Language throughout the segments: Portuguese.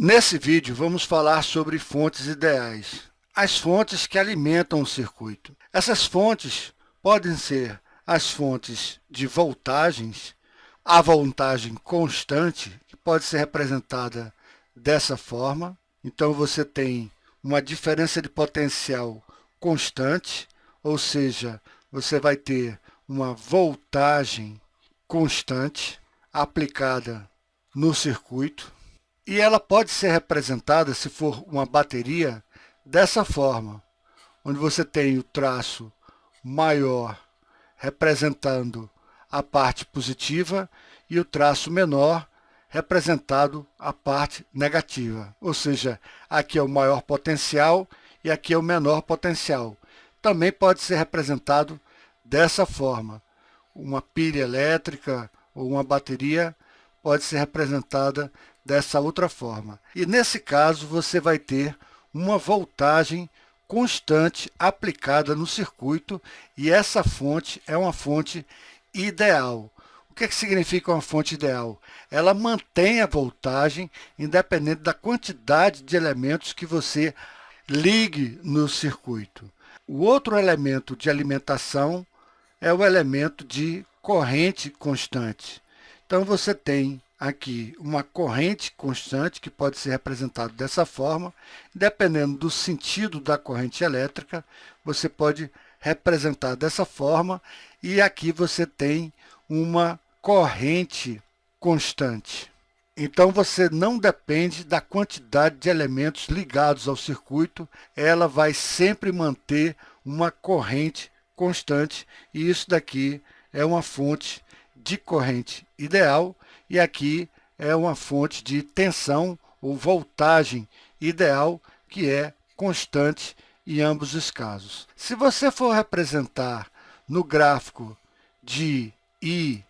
Nesse vídeo, vamos falar sobre fontes ideais, as fontes que alimentam o circuito. Essas fontes podem ser as fontes de voltagens, a voltagem constante, que pode ser representada dessa forma. Então, você tem uma diferença de potencial constante, ou seja, você vai ter uma voltagem constante aplicada no circuito. E ela pode ser representada, se for uma bateria, dessa forma, onde você tem o traço maior representando a parte positiva e o traço menor representado a parte negativa. Ou seja, aqui é o maior potencial e aqui é o menor potencial. Também pode ser representado dessa forma. Uma pilha elétrica ou uma bateria pode ser representada dessa outra forma. E nesse caso, você vai ter uma voltagem constante aplicada no circuito e essa fonte é uma fonte ideal. O que significa uma fonte ideal? Ela mantém a voltagem independente da quantidade de elementos que você ligue no circuito. O outro elemento de alimentação é o elemento de corrente constante. Então, você tem aqui uma corrente constante, que pode ser representado dessa forma. Dependendo do sentido da corrente elétrica, você pode representar dessa forma. E aqui você tem uma corrente constante. Então, você não depende da quantidade de elementos ligados ao circuito, ela vai sempre manter uma corrente constante, e isso daqui é uma fonte de corrente ideal, e aqui é uma fonte de tensão ou voltagem ideal, que é constante em ambos os casos. Se você for representar no gráfico de I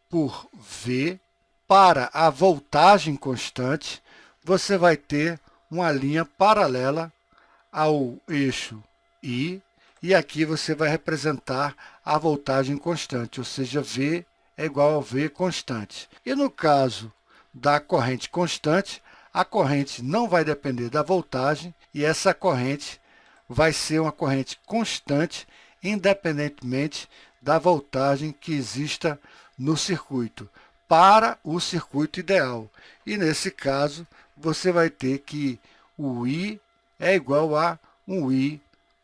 por V, para a voltagem constante, você vai ter uma linha paralela ao eixo I, e aqui você vai representar a voltagem constante, ou seja, V é igual ao V constante. E no caso da corrente constante, a corrente não vai depender da voltagem e essa corrente vai ser uma corrente constante, independentemente da voltagem que exista no circuito, para o circuito ideal. E nesse caso, você vai ter que o I é igual a um I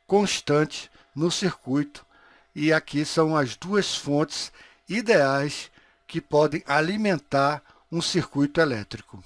constante no circuito. E aqui são as duas fontes ideais que podem alimentar um circuito elétrico.